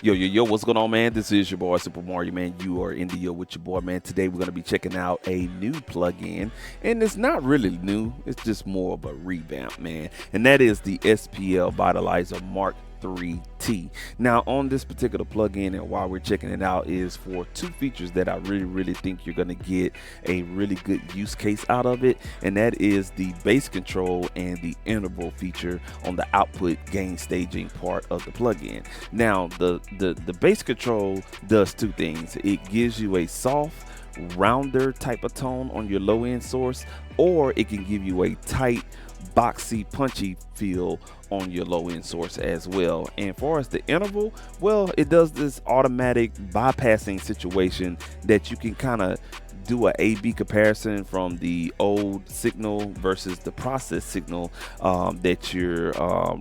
Yo, what's going on, man? This is your boy, Super Mario, man. You are in the yo with your boy, man. Today, we're going to be checking out a new plugin, and it's not really new. It's just more of a revamp, man. And that is the SPL Vitalizer Mk3-T. Now, on this particular plugin, and while we're checking it out, is for two features that I really think you're going to get a really good use case out of it, and that is the bass control and the interval feature on the output gain staging part of the plugin. Now, the bass control does two things. It gives you a soft, rounder type of tone on your low end source, or it can give you a tight, boxy, punchy feel on your low end source as well. And for us, the interval, well, it does this automatic bypassing situation that you can kind of do a A/B comparison from the old signal versus the process signal that you're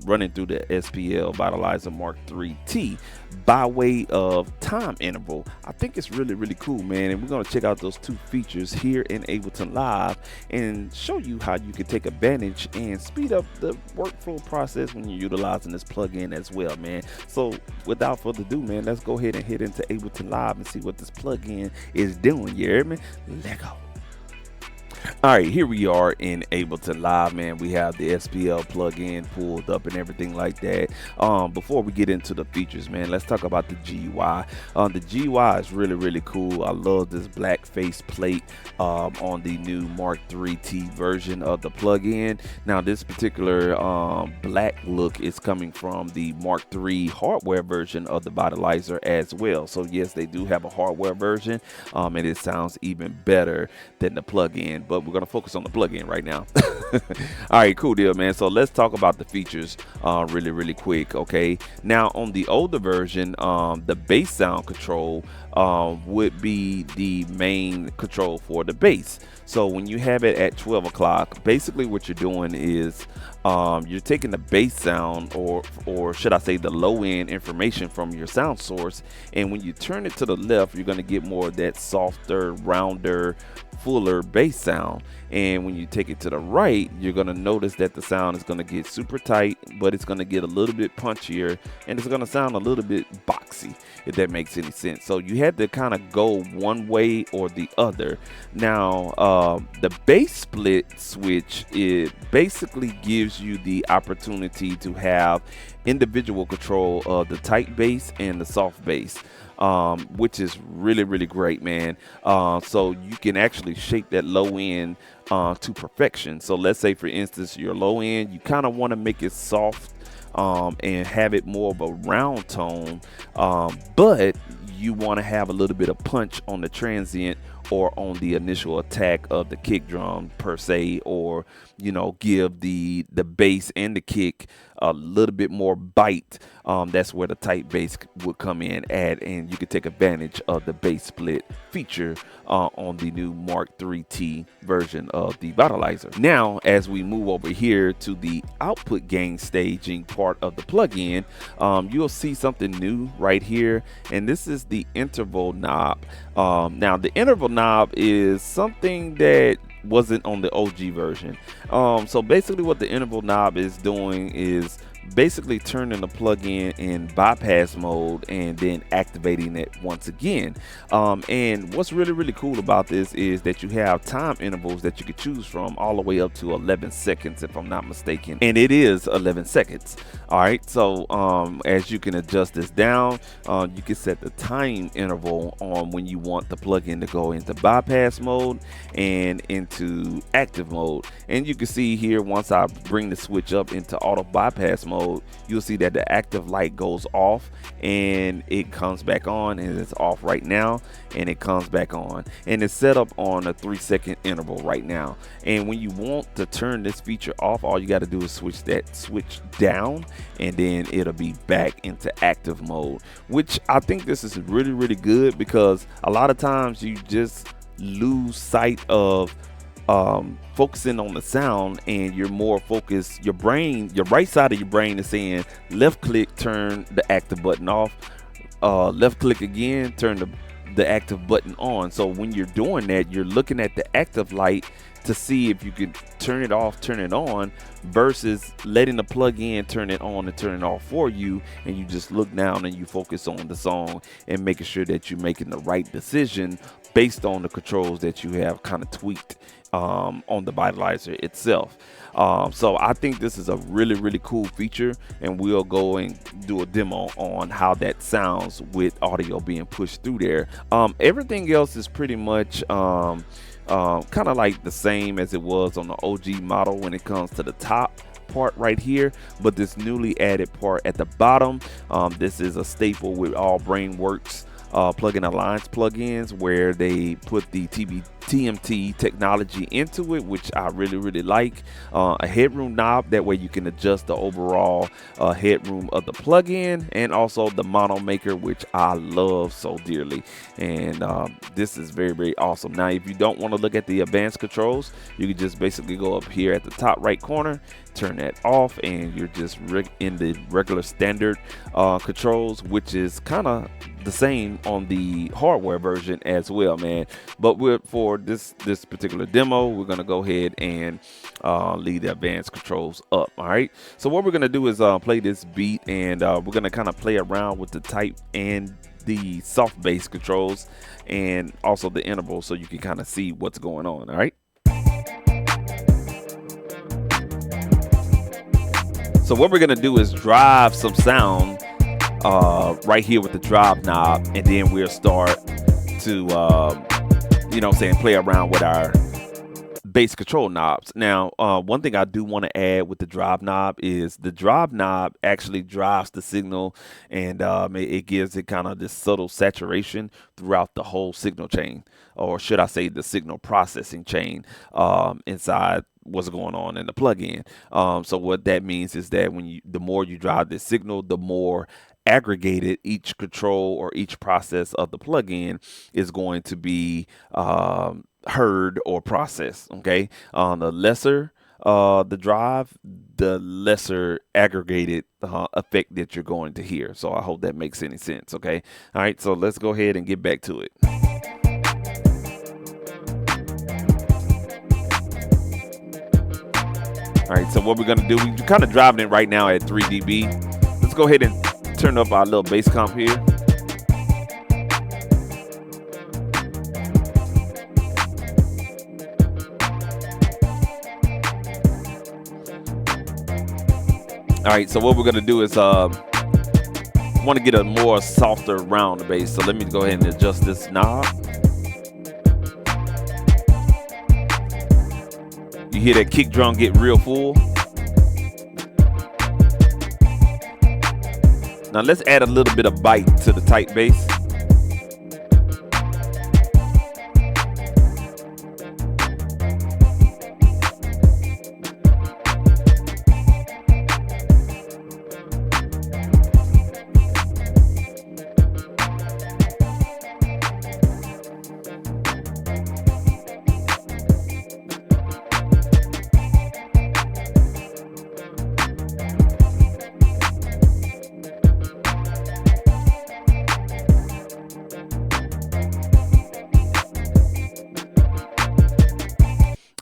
running through the SPL Vitalizer Mk3-T by way of time interval. I think it's really cool, man, and we're going to check out those two features here in Ableton Live and show you how you can take advantage and speed up the workflow process when you're utilizing this plugin as well, man. So without further ado, man, let's go ahead and head into Ableton Live and see what this plugin is doing. You hear me? Let go. All right, here we are in Ableton Live, man. We have the SPL plugin pulled up and everything like that. Before we get into the features, man, let's talk about the GUI. The GUI is really cool. I love this black face plate on the new Mk3-T version of the plugin. Now, this particular black look is coming from the Mark III hardware version of the Vitalizer as well. So yes, they do have a hardware version, and it sounds even better than the plugin. But we're going to focus on the plugin right now. All right, cool deal, man. So let's talk about the features really quick. Okay, now on the older version, the bass sound control would be the main control for the bass. So when you have it at 12 o'clock, basically what you're doing is you're taking the bass sound, or should I say the low end information from your sound source, and when you turn it to the left, you're going to get more of that softer, rounder, fuller bass sound. And when you take it to the right, you're going to notice that the sound is going to get super tight, but it's going to get a little bit punchier, and it's going to sound a little bit boxy, if that makes any sense. So you had to kind of go one way or the other. Now, the bass split switch, it basically gives you the opportunity to have individual control of the tight bass and the soft bass, which is really great, man. So you can actually shape that low end to perfection. So let's say, for instance, your low end, you kind of want to make it soft and have it more of a round tone, but you want to have a little bit of punch on the transient or on the initial attack of the kick drum per se, or give the bass and the kick a little bit more bite. That's where the tight bass would come in at, and you can take advantage of the bass split feature on the new Mk3-T version of the Vitalizer. Now, as we move over here to the output gain staging part of the plugin, you'll see something new right here, and this is the interval knob. Now, the interval knob is something that wasn't on the OG version. So basically what the interval knob is doing is basically turning the plugin in bypass mode and then activating it once again. And what's really cool about this is that you have time intervals that you could choose from, all the way up to 11 seconds if I'm not mistaken, and it is 11 seconds. All right, so as you can adjust this down, you can set the time interval on when you want the plugin to go into bypass mode and into active mode. And you can see here, once I bring the switch up into auto bypass mode, you'll see that the active light goes off and it comes back on, and it's off right now, and it comes back on, and it's set up on a 3-second interval right now. And when you want to turn this feature off, all you got to do is switch that switch down, and then it'll be back into active mode, which I think this is really good, because a lot of times you just lose sight of focusing on the sound, and you're more focused. Your right side of your brain is saying left click, turn the active button off, left click again, turn the active button on. So when you're doing that, you're looking at the active light to see if you can turn it off, turn it on, versus letting the plug-in turn it on and turn it off for you, and you just look down and you focus on the song and making sure that you're making the right decision based on the controls that you have kind of tweaked on the Vitalizer itself. So I think this is a really, really cool feature, and we'll go and do a demo on how that sounds with audio being pushed through there. Everything else is pretty much kind of like the same as it was on the OG model when it comes to the top part right here, but this newly added part at the bottom, this is a staple with all BrainWorks plugin alliance plugins, where they put the TMT technology into it, which I really, really like. A headroom knob, that way you can adjust the overall headroom of the plugin, and also the mono maker, which I love so dearly. And this is very, very awesome. Now, if you don't want to look at the advanced controls, you can just basically go up here at the top right corner, turn that off, and you're just in the regular standard controls, which is kind of the same on the hardware version as well, man. But for this particular demo, we're gonna go ahead and leave the advanced controls up. All right, so what we're gonna do is play this beat, and we're gonna kind of play around with the type and the soft bass controls, and also the interval, so you can kind of see what's going on. All right, so what we're gonna do is drive some sound right here with the drive knob, and then we'll start to you know what I'm saying, play around with our bass control knobs. Now, one thing I do want to add with the drive knob is the drive knob actually drives the signal, and it gives it kind of this subtle saturation throughout the whole signal chain, or should I say the signal processing chain inside what's going on in the plugin. So what that means is that the more you drive this signal, the more aggregated each control or each process of the plugin is going to be heard or processed. Okay, the lesser the drive, the lesser aggregated effect that you're going to hear. So I hope that makes any sense. Okay, all right, so let's go ahead and get back to it. All right, so what we're gonna do, we're kind of driving it right now at 3 dB. Let's go ahead and turn up our little bass comp here. All right, so what we're gonna do is want to get a more softer round bass. So let me go ahead and adjust this knob. You hear that kick drum get real full. Now let's add a little bit of bite to the tight bass.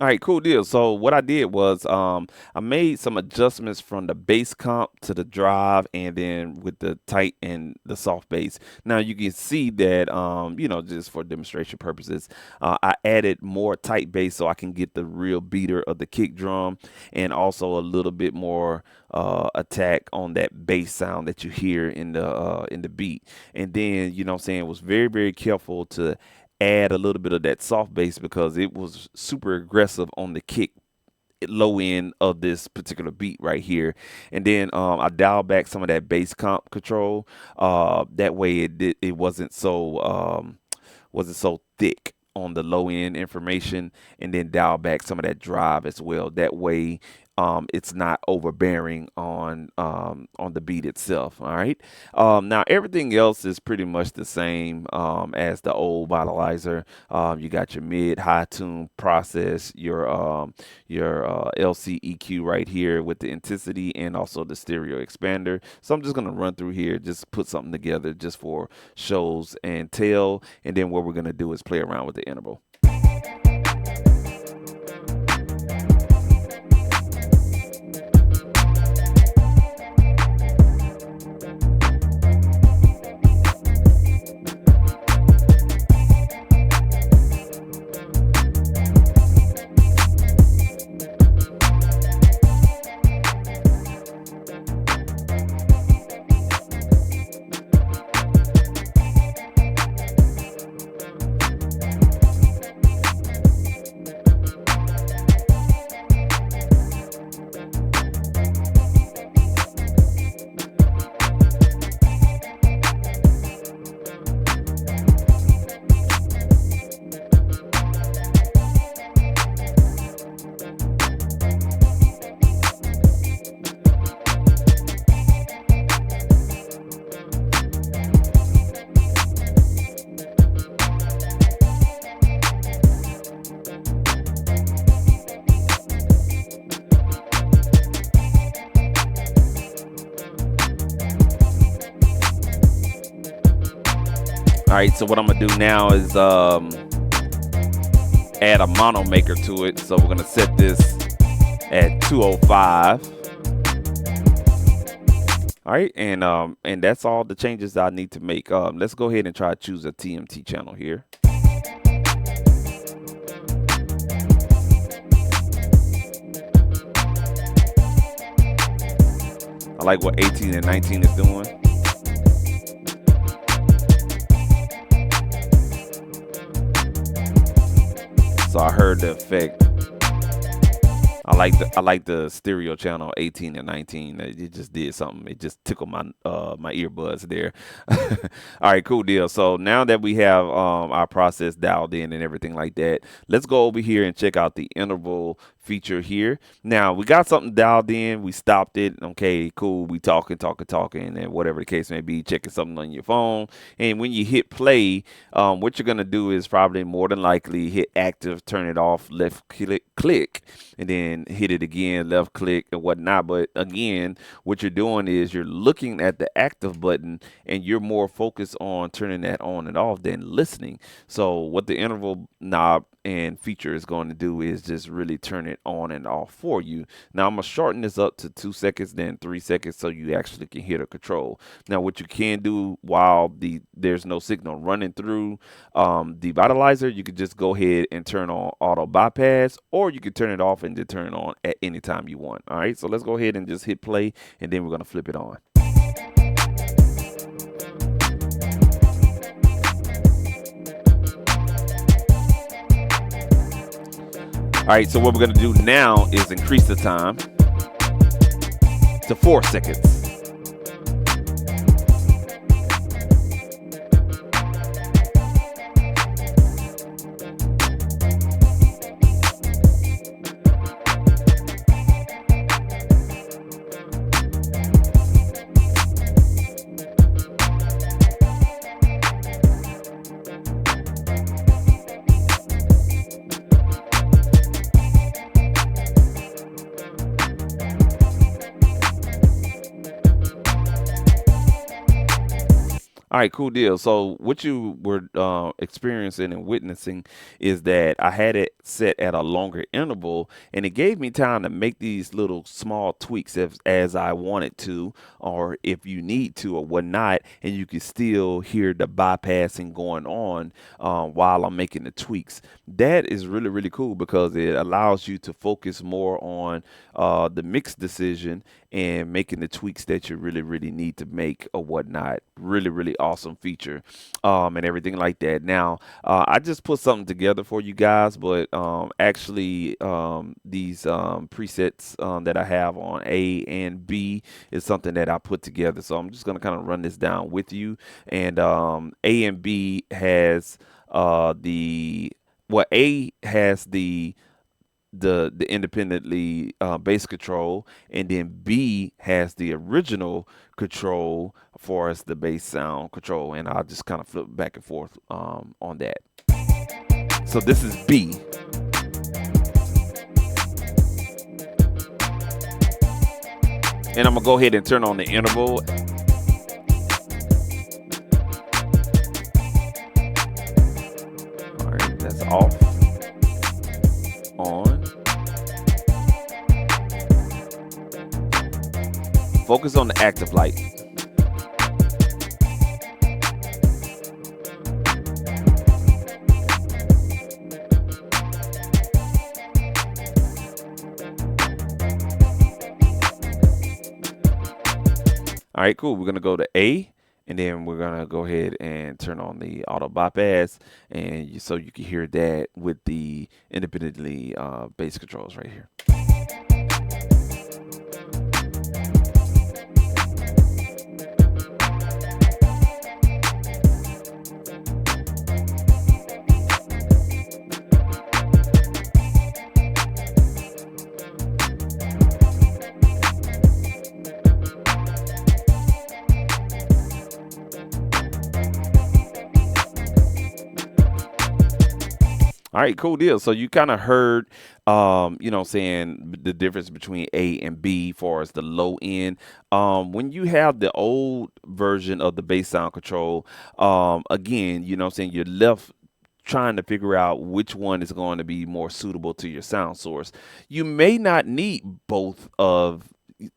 All right, cool deal. So what I did was I made some adjustments from the bass comp to the drive, and then with the tight and the soft bass. Now you can see that, you know, just for demonstration purposes, I added more tight bass so I can get the real beater of the kick drum, and also a little bit more attack on that bass sound that you hear in the beat. And then, you know what I'm saying, was very, very careful to add a little bit of that soft bass because it was super aggressive on the kick low end of this particular beat right here. And then I dialed back some of that bass comp control. That way it wasn't so thick on the low end information, and then dial back some of that drive as well. That way it's not overbearing on the beat itself. All right. Now everything else is pretty much the same as the old Vitalizer. You got your mid high tune process, your LC EQ right here with the intensity, and also the stereo expander. So I'm just gonna run through here, just put something together just for shows and tell, and then what we're gonna do is play around with the interval. right, so what I'm gonna do now is add a mono maker to it. So we're gonna set this at 205. All right, and that's all the changes I need to make. Let's go ahead and try to choose a TMT channel here. I like what 18 and 19 is doing. So I heard the effect. I like the stereo channel 18 and 19. It just did something. It just tickled my my earbuds there. All right, cool deal. So now that we have our process dialed in and everything like that, let's go over here and check out the interval feature here. Now we got something dialed in. We stopped it. Okay, cool. We talking, and whatever the case may be, checking something on your phone. And when you hit play, what you're gonna do is probably more than likely hit active, turn it off, left click, and then hit it again, left click and whatnot. But again, what you're doing is you're looking at the active button and you're more focused on turning that on and off than listening. So what the interval knob and feature is going to do is just really turn it on and off for you. Now I'm gonna shorten this up to 2 seconds, then 3 seconds, so you actually can hear the control. Now what you can do while there's no signal running through the Vitalizer, you could just go ahead and turn on auto bypass, or you could turn it off and then turn it on at any time you want. All right, so let's go ahead and just hit play, and then we're gonna flip it on. All right, so what we're gonna do now is increase the time to 4 seconds. All right, cool deal. So what you were experiencing and witnessing is that I had it set at a longer interval, and it gave me time to make these little small tweaks as I wanted to, or if you need to or whatnot, and you can still hear the bypassing going on while I'm making the tweaks. That is really, really cool because it allows you to focus more on the mix decision and making the tweaks that you really, really need to make or whatnot. Really, really awesome feature and everything like that. Now, I just put something together for you guys, but actually these presets that I have on A and B is something that I put together. So I'm just going to kind of run this down with you. And A and B has A has the independently bass control, and then B has the original control for us, the bass sound control, and I'll just kind of flip back and forth on that. So this is B. And I'm gonna go ahead and turn on the interval. All right, that's off. On. Focus on the active light. All right, cool. We're going to go to A, and then we're going to go ahead and turn on the auto bypass, and so you can hear that with the independently bass controls right here. All right, cool deal. So you kind of heard, you know, saying the difference between A and B far as the low end. When you have the old version of the bass sound control, again, you know, saying you're left trying to figure out which one is going to be more suitable to your sound source. You may not need both of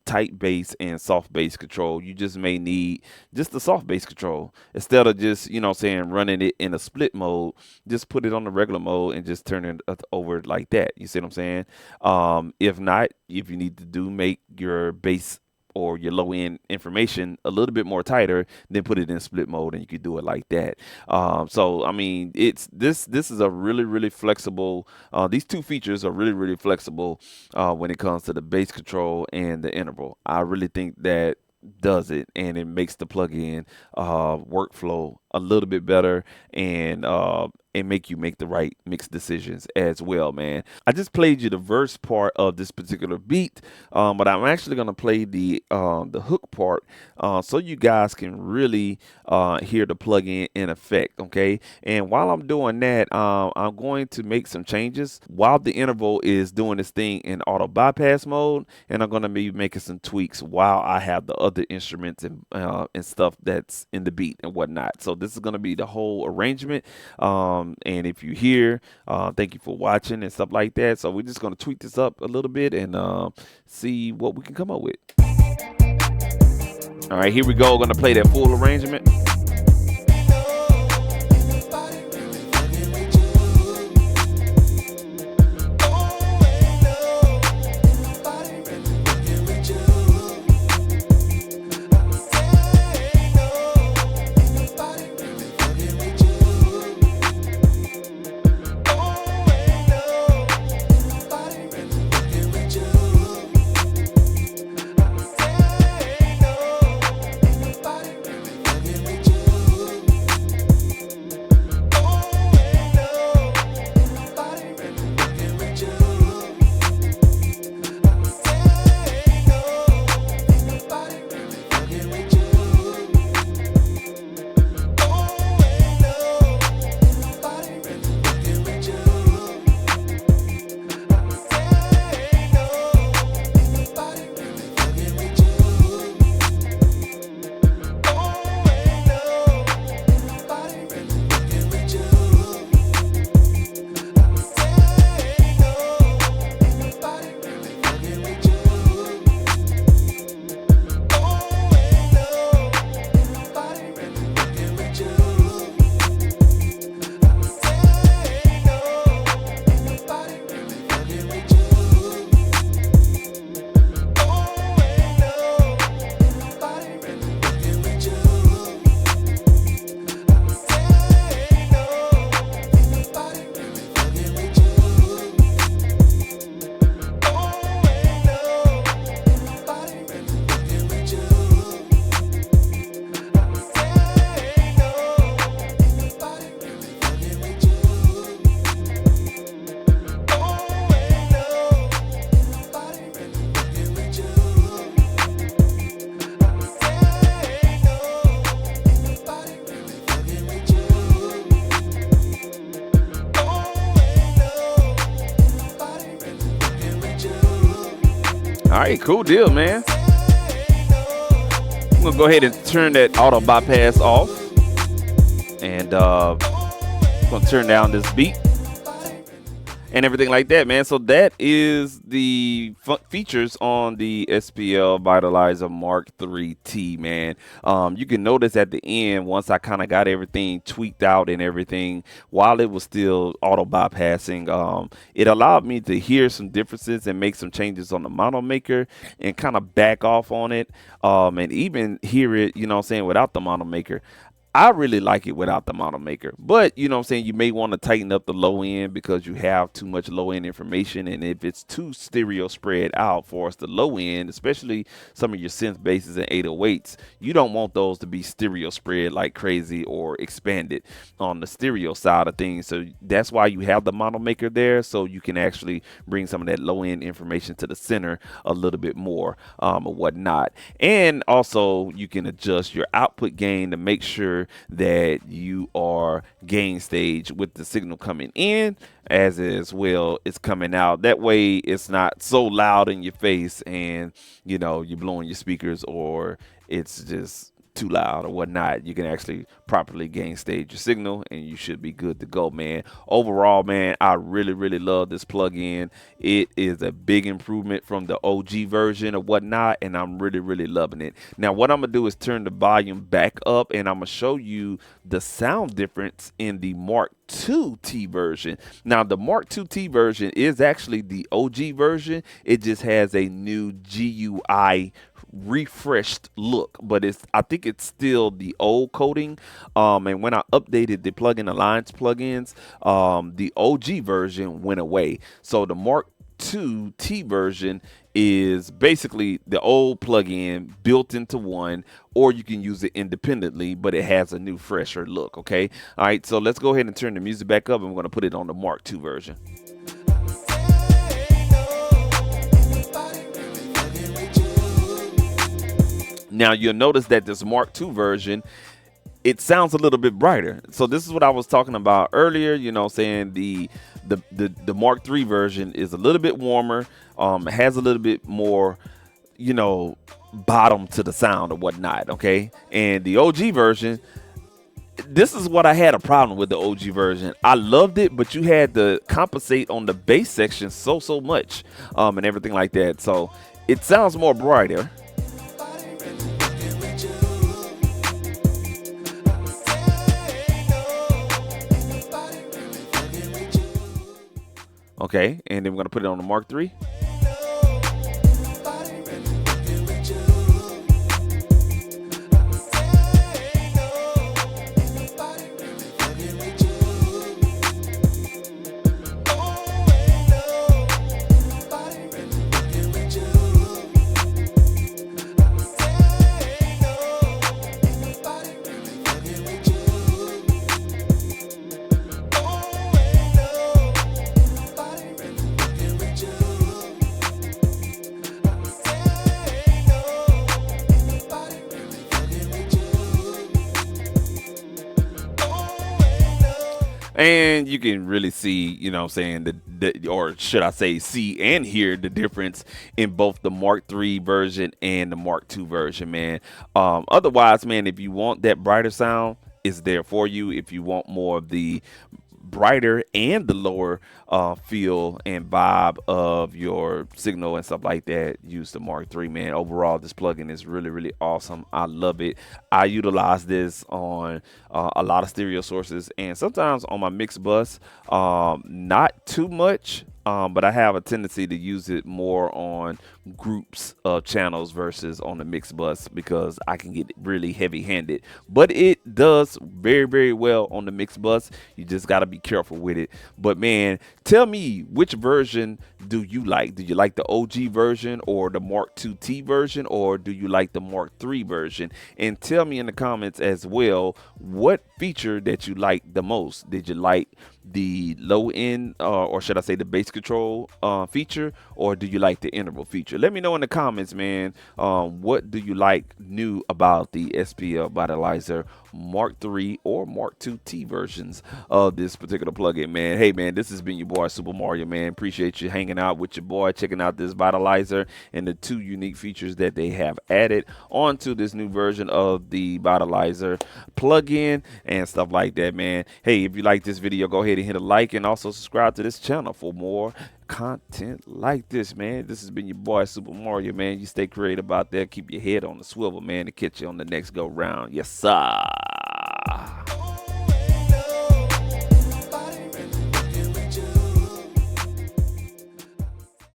tight bass and soft bass control. You just may need just the soft bass control instead of just, you know, saying running it in a split mode. Just put it on the regular mode and just turn it over like that. You see what I'm saying? If not, if you need to make your bass or your low end information a little bit more tighter, then put it in split mode and you can do it like that. So I mean, it's this is a really flexible. These two features are really flexible when it comes to the bass control and the interval. I really think that does it, and it makes the plugin workflow a little bit better, and make you make the right mix decisions as well, man. I just played you the verse part of this particular beat, but I'm actually gonna play the hook part so you guys can really hear the plugin in effect. Okay, and while I'm doing that, I'm going to make some changes while the interval is doing this thing in auto bypass mode, and I'm gonna be making some tweaks while I have the other instruments and stuff that's in the beat and whatnot. So this is gonna be the whole arrangement. And if you hear, thank you for watching and stuff like that. So we're just gonna tweak this up a little bit and see what we can come up with. All right, here we go. Gonna play that full arrangement. All right, cool deal, man. I'm gonna go ahead and turn that auto bypass off, and gonna turn down this beat and everything like that, man. So that is the features on the SPL Vitalizer Mk3-T, man. You can notice at the end, once I kind of got everything tweaked out and everything, while it was still auto bypassing, it allowed me to hear some differences and make some changes on the mono maker and kind of back off on it, and even hear it, you know what I'm saying, without the mono maker. I really like it without the mono maker, but you know what I'm saying, you may want to tighten up the low end because you have too much low end information, and if it's too stereo spread out for us, the low end, especially some of your synth basses and 808s, you don't want those to be stereo spread like crazy or expanded on the stereo side of things. So that's why you have the mono maker there, so you can actually bring some of that low end information to the center a little bit more, or whatnot. And also you can adjust your output gain to make sure sure that you are gain stage with the signal coming in as well it's coming out. That way it's not so loud in your face and you're blowing your speakers, or it's just too loud or whatnot. You can actually properly gain stage your signal and you should be good to go, man. Overall, man, I really love this plugin. It is a big improvement from the OG version or whatnot, and I'm really loving it. Now what I'm gonna do is turn the volume back up, and I'm gonna show you the sound difference in the Mark II-T version. Now the Mark II-T version is actually the OG version. It just has a new GUI refreshed look, but I think it's still the old coding. And when I updated the plugin alliance plugins, the OG version went away. So the Mark II-T version is basically the old plugin built into one, or you can use it independently, but it has a new fresher look. Okay, all right, so let's go ahead and turn the music back up, and we're going to put it on the Mark II version. Now you'll notice that this Mark II version, it sounds a little bit brighter. So this is what I was talking about earlier, saying the Mark III version is a little bit warmer. It has a little bit more, bottom to the sound or whatnot. Okay. And the OG version, this is what I had a problem with the OG version. I loved it, but you had to compensate on the bass section so much, and everything like that. So it sounds more brighter. Okay, and then we're gonna put it on the Mark III. And you can really see, or should I say see and hear the difference in both the Mark III version and the Mark II version, man. Otherwise, man, if you want that brighter sound, it's there for you. If you want more of the brighter and the lower feel and vibe of your signal and stuff like that, use the Mark III, man. Overall, this plugin is really awesome. I love it. I utilize this on a lot of stereo sources and sometimes on my mix bus. Not too much, but I have a tendency to use it more on groups of channels versus on the mix bus because I can get really heavy handed, but it does very well on the mix bus. You just got to be careful with it. But man, tell me, which version do you like? Do you like the OG version or the Mark II-T version, or do you like the Mark III version? And tell me in the comments as well what feature that you like the most. Did you like the low end, or should I say the bass control feature, or do you like the interval feature? Let me know in the comments, man. What do you like new about the SPL Vitalizer Mark III or Mark II-T versions of this particular plugin, man? Hey, man, this has been your boy Super Mario, man. Appreciate you hanging out with your boy, checking out this Vitalizer and the 2 unique features that they have added onto this new version of the Vitalizer plugin and stuff like that, man. Hey, if you like this video, go ahead and hit a like and also subscribe to this channel for more content like this, man. This has been your boy Super Mario, man. You stay creative out there, keep your head on the swivel, man, to catch you on the next go round. Yes sir.